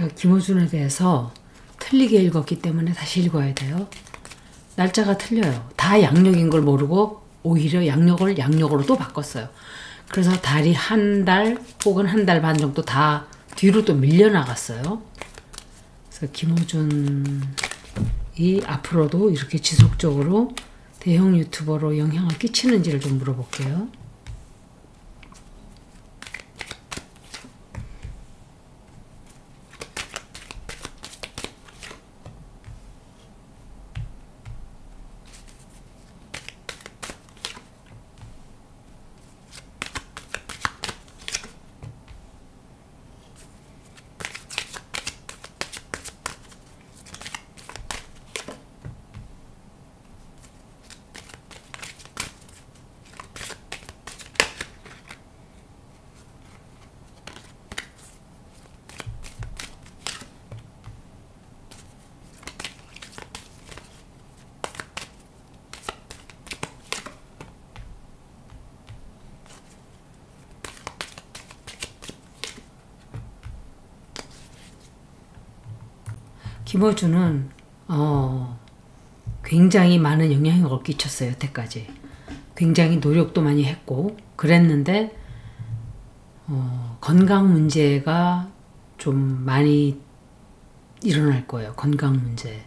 제가 김어준에 대해서 틀리게 읽었기 때문에 다시 읽어야 돼요. 날짜가 틀려요. 다 양력인 걸 모르고 오히려 양력을 양력으로 또 바꿨어요. 그래서 달이 한 달 혹은 한 달 반 정도 다 뒤로 또 밀려나갔어요. 그래서 김어준이 앞으로도 이렇게 지속적으로 대형 유튜버로 영향을 끼치는지를 좀 물어볼게요. 김어준은 굉장히 많은 영향력을 끼쳤어요. 여태까지 굉장히 노력도 많이 했고 그랬는데 건강 문제가 좀 많이 일어날 거예요. 건강 문제.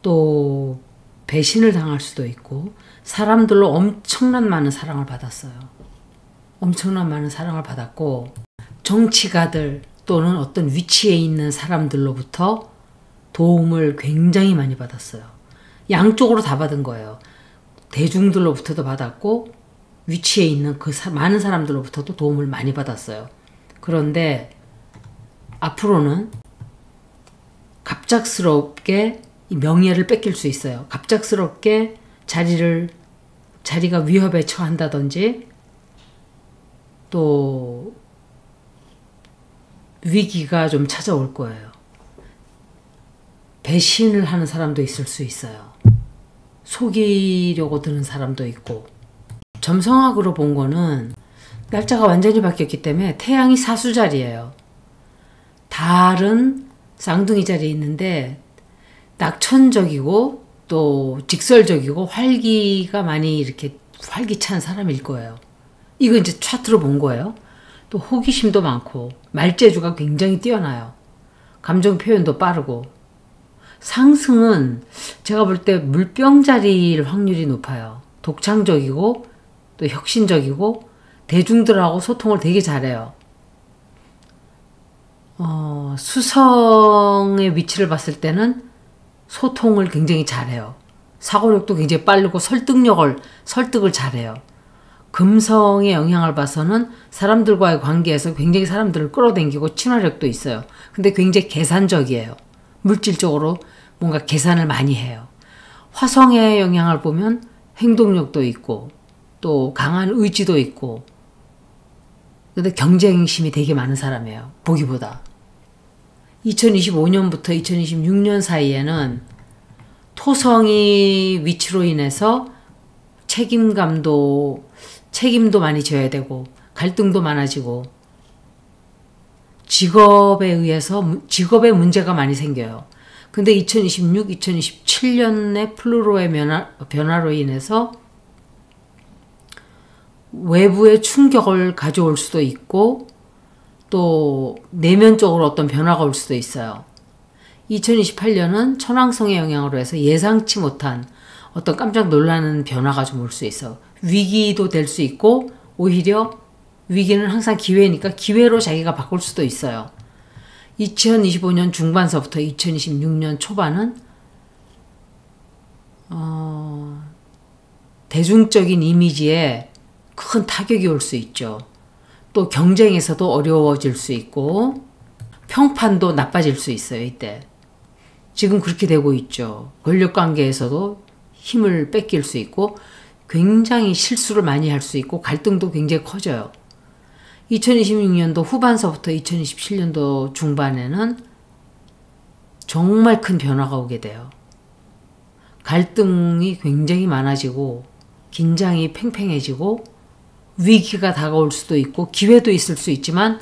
또 배신을 당할 수도 있고 사람들로 엄청난 많은 사랑을 받았어요. 엄청난 많은 사랑을 받았고 정치가들 또는 어떤 위치에 있는 사람들로부터 도움을 굉장히 많이 받았어요. 양쪽으로 다 받은 거예요. 대중들로부터도 받았고 위치에 있는 그 많은 사람들로부터도 도움을 많이 받았어요. 그런데 앞으로는 갑작스럽게 이 명예를 뺏길 수 있어요. 갑작스럽게 자리가 위협에 처한다든지 또 위기가 좀 찾아올 거예요. 배신을 하는 사람도 있을 수 있어요. 속이려고 드는 사람도 있고. 점성학으로 본 거는 날짜가 완전히 바뀌었기 때문에 태양이 사수자리예요. 달은 쌍둥이 자리에 있는데 낙천적이고 또 직설적이고 활기가 많이 이렇게 활기찬 사람일 거예요. 이거 이제 차트로 본 거예요. 또 호기심도 많고 말재주가 굉장히 뛰어나요. 감정 표현도 빠르고. 상승은 제가 볼 때 물병자리일 확률이 높아요. 독창적이고 또 혁신적이고 대중들하고 소통을 되게 잘해요. 수성의 위치를 봤을 때는 소통을 굉장히 잘해요. 사고력도 굉장히 빠르고 설득을 잘해요. 금성의 영향을 봐서는 사람들과의 관계에서 굉장히 사람들을 끌어당기고 친화력도 있어요. 근데 굉장히 계산적이에요. 물질적으로 뭔가 계산을 많이 해요. 화성의 영향을 보면 행동력도 있고 또 강한 의지도 있고 근데 경쟁심이 되게 많은 사람이에요. 보기보다. 2025년부터 2026년 사이에는 토성이 위치로 인해서 책임도 많이 져야 되고 갈등도 많아지고 직업의 문제가 많이 생겨요. 근데 2026, 2027년의 플루토의 변화로 인해서 외부의 충격을 가져올 수도 있고 또 내면적으로 어떤 변화가 올 수도 있어요. 2028년은 천왕성의 영향으로 해서 예상치 못한 어떤 깜짝 놀라는 변화가 좀 올 수 있어. 위기도 될 수 있고 오히려 위기는 항상 기회니까 기회로 자기가 바꿀 수도 있어요. 2025년 중반서부터 2026년 초반은 대중적인 이미지에 큰 타격이 올 수 있죠. 또 경쟁에서도 어려워질 수 있고 평판도 나빠질 수 있어요. 이때. 지금 그렇게 되고 있죠. 권력관계에서도 힘을 뺏길 수 있고 굉장히 실수를 많이 할 수 있고 갈등도 굉장히 커져요. 2026년도 후반서부터 2027년도 중반에는 정말 큰 변화가 오게 돼요. 갈등이 굉장히 많아지고 긴장이 팽팽해지고 위기가 다가올 수도 있고 기회도 있을 수 있지만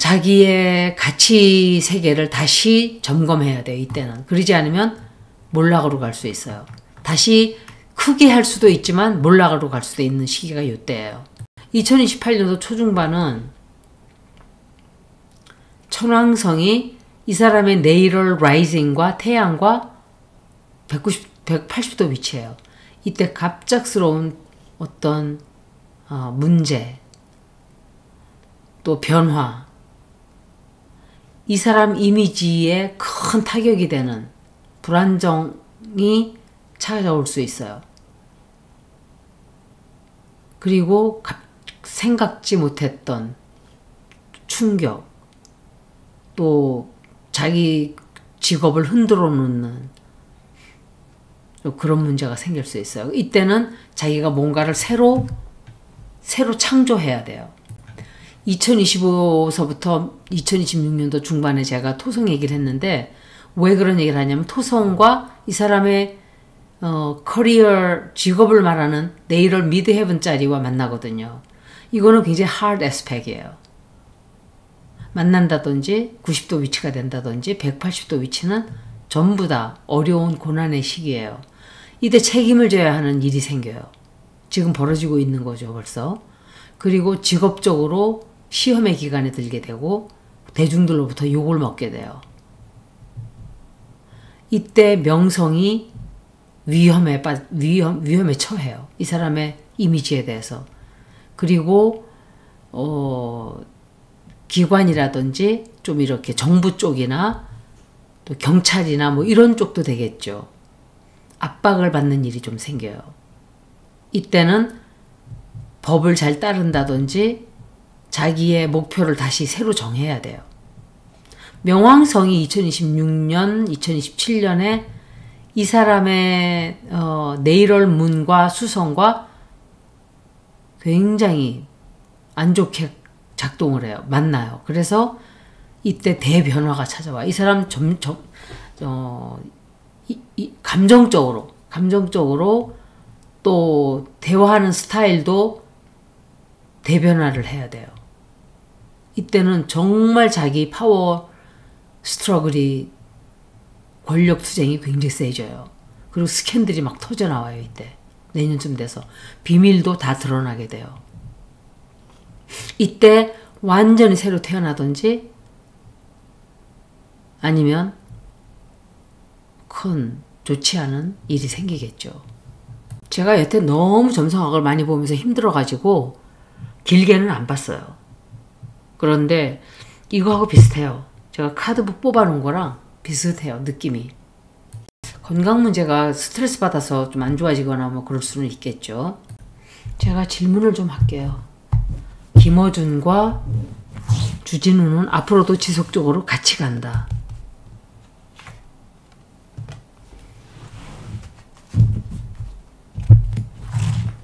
자기의 가치 세계를 다시 점검해야 돼요. 이때는. 그러지 않으면 몰락으로 갈 수 있어요. 다시 크게 할 수도 있지만 몰락으로 갈 수도 있는 시기가 이때예요. 2028년도 초중반은 천왕성이 이 사람의 네이럴 라이징과 태양과 180도 위치해요. 이때 갑작스러운 어떤 문제, 또 변화, 이 사람 이미지에 큰 타격이 되는 불안정이 찾아올 수 있어요. 그리고 생각지 못했던 충격, 또 자기 직업을 흔들어 놓는 그런 문제가 생길 수 있어요. 이때는 자기가 뭔가를 새로 창조해야 돼요. 2025서부터 2026년도 중반에 제가 토성 얘기를 했는데 왜 그런 얘기를 하냐면 토성과 이 사람의 커리어 직업을 말하는 네이럴 미드 헤븐짜리와 만나거든요. 이거는 굉장히 하드 에스펙이에요. 만난다든지 90도 위치가 된다든지 180도 위치는 전부 다 어려운 고난의 시기예요. 이때 책임을 져야 하는 일이 생겨요. 지금 벌어지고 있는 거죠, 벌써. 그리고 직업적으로 시험의 기간에 들게 되고 대중들로부터 욕을 먹게 돼요. 이때 명성이 위험에 처해요. 이 사람의 이미지에 대해서. 그리고 기관이라든지 좀 이렇게 정부 쪽이나 또 경찰이나 뭐 이런 쪽도 되겠죠. 압박을 받는 일이 좀 생겨요. 이때는 법을 잘 따른다든지 자기의 목표를 다시 새로 정해야 돼요. 명왕성이 2026년, 2027년에 이 사람의 네이럴 문과 수성과 굉장히 안 좋게 작동을 해요. 만나요. 그래서 이때 대변화가 찾아와. 이 사람 감정적으로 또 대화하는 스타일도 대변화를 해야 돼요. 이때는 정말 자기 파워 스트러글이 권력 투쟁이 굉장히 세져요. 그리고 스캔들이 막 터져나와요. 이때 내년쯤 돼서 비밀도 다 드러나게 돼요. 이때 완전히 새로 태어나든지 아니면 큰 좋지 않은 일이 생기겠죠. 제가 여태 너무 점성학을 많이 보면서 힘들어가지고 길게는 안 봤어요. 그런데 이거하고 비슷해요. 제가 카드북 뽑아놓은 거랑 비슷해요. 느낌이. 건강 문제가 스트레스 받아서 좀 안 좋아지거나 뭐 그럴 수는 있겠죠. 제가 질문을 좀 할게요. 김어준과 주진우는 앞으로도 지속적으로 같이 간다.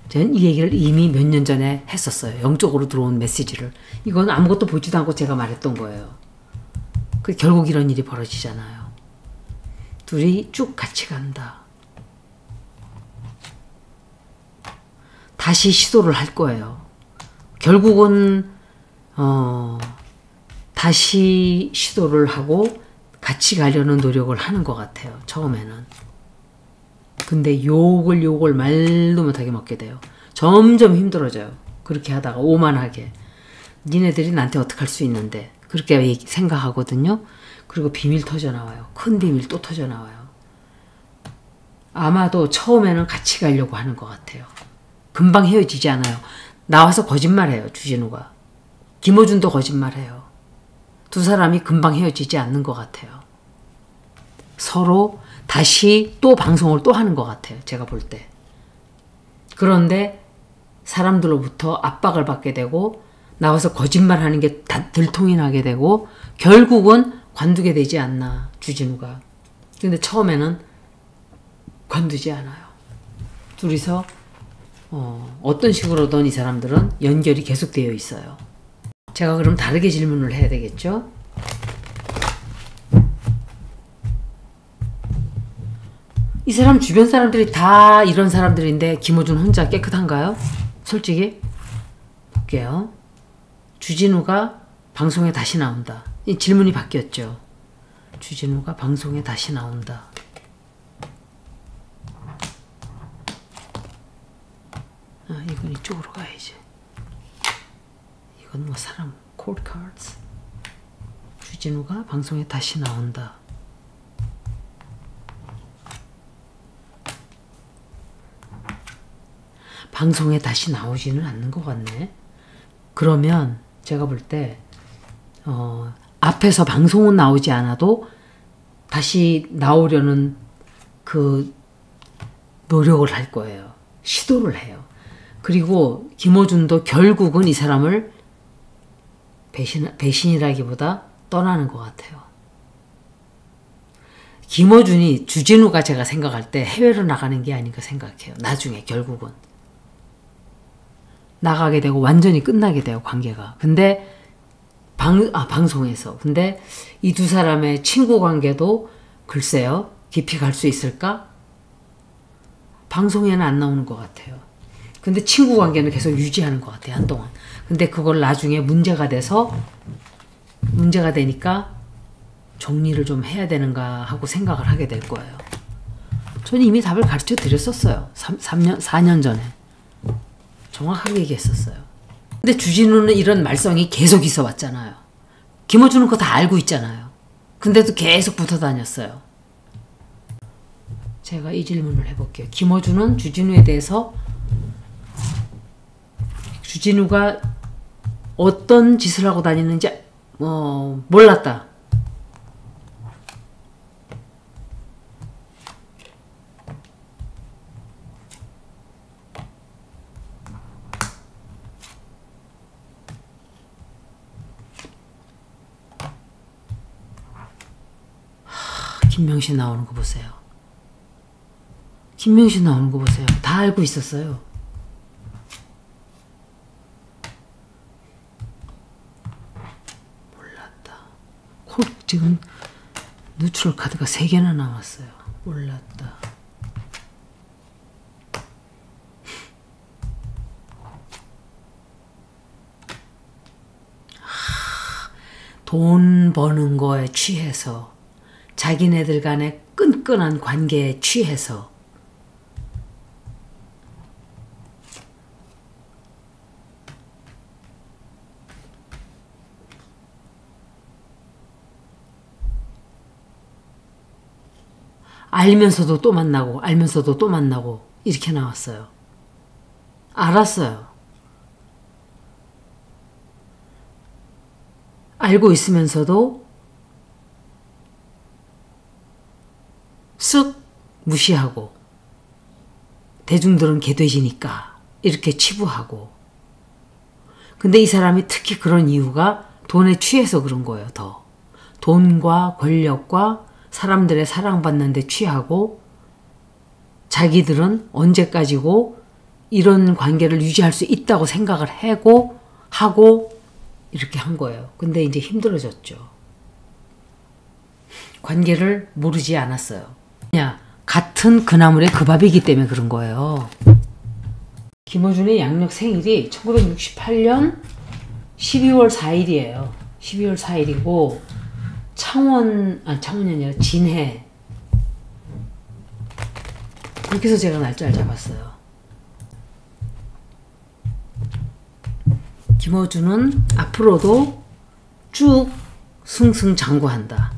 저는 이 얘기를 이미 몇 년 전에 했었어요. 영적으로 들어온 메시지를. 이건 아무것도 보지도 않고 제가 말했던 거예요. 결국 이런 일이 벌어지잖아요. 둘이 쭉 같이 간다. 다시 시도를 할 거예요. 결국은 다시 시도를 하고 같이 가려는 노력을 하는 것 같아요. 처음에는. 근데 욕을 말도 못하게 먹게 돼요. 점점 힘들어져요. 그렇게 하다가 오만하게. 니네들이 나한테 어떡할 수 있는데. 그렇게 생각하거든요. 그리고 비밀 터져나와요. 큰 비밀 또 터져나와요. 아마도 처음에는 같이 가려고 하는 것 같아요. 금방 헤어지지 않아요. 나와서 거짓말해요. 주진우가. 김어준도 거짓말해요. 두 사람이 금방 헤어지지 않는 것 같아요. 서로 다시 또 방송을 또 하는 것 같아요. 제가 볼 때. 그런데 사람들로부터 압박을 받게 되고 나와서 거짓말하는 게 들통이 나게 되고 결국은 관두게 되지 않나. 주진우가. 근데 처음에는 관두지 않아요. 둘이서 어떤 식으로든 이 사람들은 연결이 계속되어 있어요. 제가 그럼 다르게 질문을 해야 되겠죠? 이 사람 주변 사람들이 다 이런 사람들인데 김어준 혼자 깨끗한가요? 솔직히 볼게요. 주진우가 방송에 다시 나온다. 이 질문이 바뀌었죠. 주진우가 방송에 다시 나온다. 아, 이건 이쪽으로 가야지. 이건 뭐 사람 콜 카드스. 주진우가 방송에 다시 나온다. 방송에 다시 나오지는 않는 것 같네. 그러면 제가 볼 때 앞에서 방송은 나오지 않아도 다시 나오려는 그 노력을 할 거예요. 시도를 해요. 그리고 김어준도 결국은 이 사람을 배신이라기보다 떠나는 것 같아요. 김어준이 주진우가 제가 생각할 때 해외로 나가는 게 아닌가 생각해요. 나중에 결국은. 나가게 되고 완전히 끝나게 돼요. 관계가. 근데 방송에서. 근데 이 두 사람의 친구 관계도 글쎄요. 깊이 갈 수 있을까? 방송에는 안 나오는 것 같아요. 근데 친구 관계는 계속 유지하는 것 같아요. 한동안. 근데 그걸 나중에 문제가 되니까 정리를 좀 해야 되는가 하고 생각을 하게 될 거예요. 저는 이미 답을 가르쳐 드렸었어요. 4년 전에. 정확하게 얘기했었어요. 근데 주진우는 이런 말썽이 계속 있어 왔잖아요. 김어준은 그거 다 알고 있잖아요. 근데도 계속 붙어 다녔어요. 제가 이 질문을 해볼게요. 김어준은 주진우에 대해서 주진우가 어떤 짓을 하고 다니는지 몰랐다. 김명신 나오는 거 보세요. 김명신 나오는 거 보세요. 다 알고 있었어요. 몰랐다. 지금 누트럴 카드가 3개나 남았어요. 몰랐다. 돈 버는 거에 취해서 자기네들 간의 끈끈한 관계에 취해서 알면서도 또 만나고 알면서도 또 만나고 이렇게 나왔어요. 알았어요. 알고 있으면서도 쓱 무시하고 대중들은 개돼지니까 이렇게 치부하고. 근데 이 사람이 특히 그런 이유가 돈에 취해서 그런 거예요. 더 돈과 권력과 사람들의 사랑받는 데 취하고 자기들은 언제까지고 이런 관계를 유지할 수 있다고 생각을 하고 이렇게 한 거예요. 근데 이제 힘들어졌죠. 관계를 모르지 않았어요. 그냥 같은 그 나물의 그 밥이기 때문에 그런 거예요. 김어준의 양력 생일이 1968년 12월 4일이에요. 12월 4일이고 창원이 아니라 진해. 그렇게 해서 제가 날짜를 잡았어요. 김어준은 앞으로도 쭉 승승장구한다.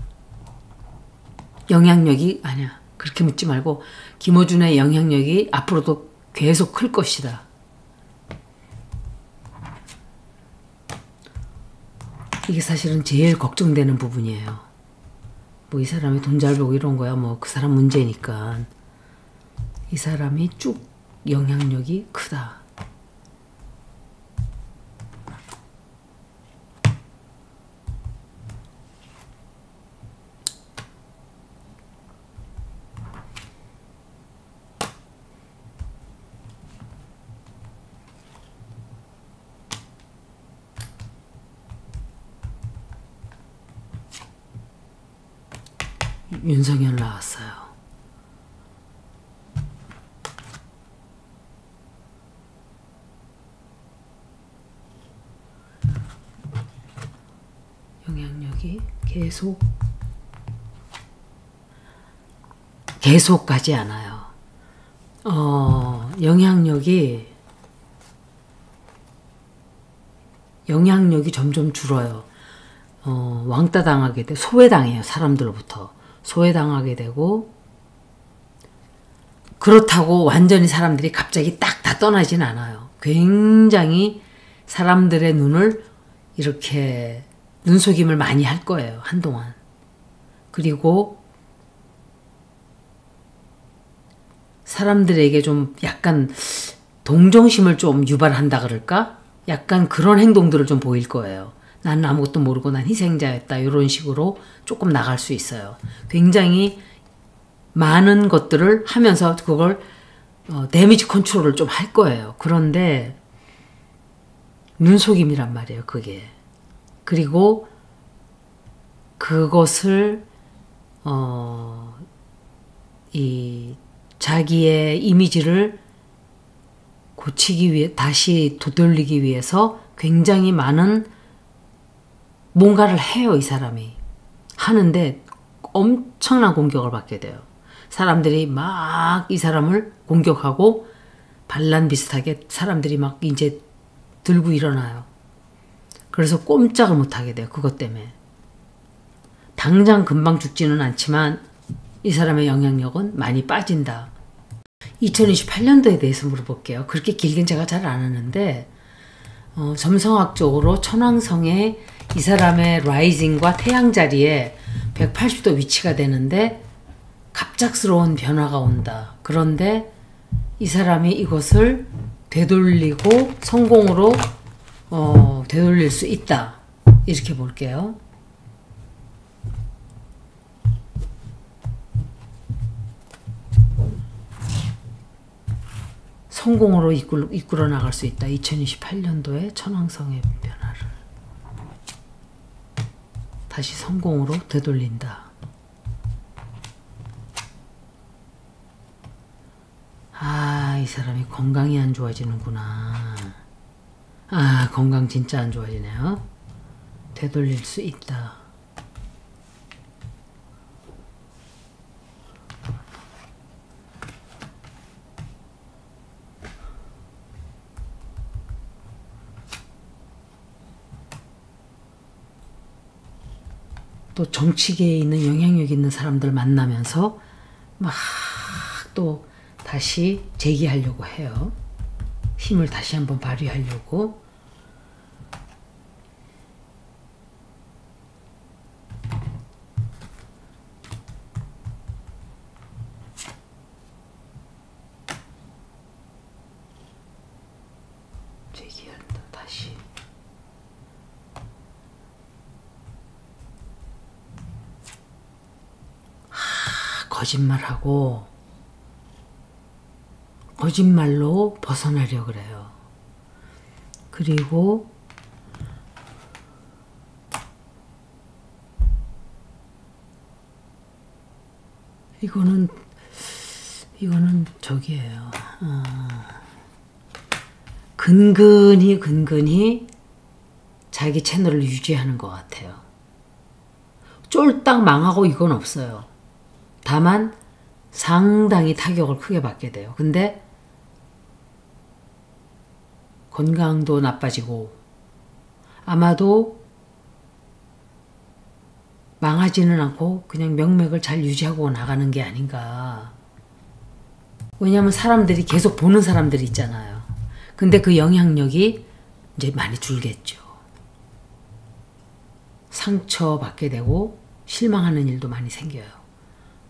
영향력이 아니야. 그렇게 묻지 말고 김어준의 영향력이 앞으로도 계속 클 것이다. 이게 사실은 제일 걱정되는 부분이에요. 뭐 이 사람이 돈 잘 벌고 이런 거야 뭐 그 사람 문제니까. 이 사람이 쭉 영향력이 크다. 윤석열 나왔어요. 계속 가지 않아요. 영향력이 점점 줄어요. 왕따 당하게 돼, 소외당해요. 사람들로부터 소외당하게 되고, 그렇다고 완전히 사람들이 갑자기 딱 다 떠나진 않아요. 굉장히 사람들의 눈을 이렇게 눈속임을 많이 할 거예요. 한동안. 그리고 사람들에게 좀 약간 동정심을 좀 유발한다 그럴까? 약간 그런 행동들을 좀 보일 거예요. 나는 아무것도 모르고 난 희생자였다. 이런 식으로 조금 나갈 수 있어요. 굉장히 많은 것들을 하면서 그걸 데미지 컨트롤을 좀 할 거예요. 그런데 눈속임이란 말이에요. 그게. 그리고 그것을 이 자기의 이미지를 고치기 위해, 다시 되돌리기 위해서 굉장히 많은 뭔가를 해요. 이 사람이. 하는데 엄청난 공격을 받게 돼요. 사람들이 막 이 사람을 공격하고 반란 비슷하게 사람들이 막 이제 들고 일어나요. 그래서 꼼짝을 못하게 돼요. 그것 때문에. 당장 금방 죽지는 않지만 이 사람의 영향력은 많이 빠진다. 2028년도에 대해서 물어볼게요. 그렇게 길긴 제가 잘 안 하는데 점성학적으로 천왕성에 이 사람의 라이징과 태양 자리에 180도 위치가 되는데 갑작스러운 변화가 온다. 그런데 이 사람이 이것을 되돌리고 성공으로 되돌릴 수 있다. 이렇게 볼게요. 성공으로 이끌어 나갈 수 있다. 2028년도에 천왕성의 변화를 다시 성공으로 되돌린다. 이 사람이 건강이 안 좋아지는구나. 건강 진짜 안 좋아지네요. 되돌릴 수 있다. 또 정치계에 있는 영향력 있는 사람들 만나면서 막 또 다시 재기하려고 해요. 힘을 다시 한번 발휘하려고. 재기한다 다시. 거짓말하고 거짓말로 벗어나려고 그래요. 그리고 이거는 저기예요. 근근히 자기 채널을 유지하는 것 같아요. 쫄딱 망하고 이건 없어요. 다만 상당히 타격을 크게 받게 돼요. 근데 건강도 나빠지고 아마도 망하지는 않고 그냥 명맥을 잘 유지하고 나가는 게 아닌가. 왜냐하면 사람들이 계속 보는 사람들이 있잖아요. 근데 그 영향력이 이제 많이 줄겠죠. 상처받게 되고 실망하는 일도 많이 생겨요.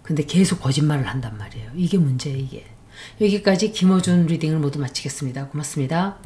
근데 계속 거짓말을 한단 말이에요. 이게 문제예요, 이게. 여기까지 김어준 리딩을 모두 마치겠습니다. 고맙습니다.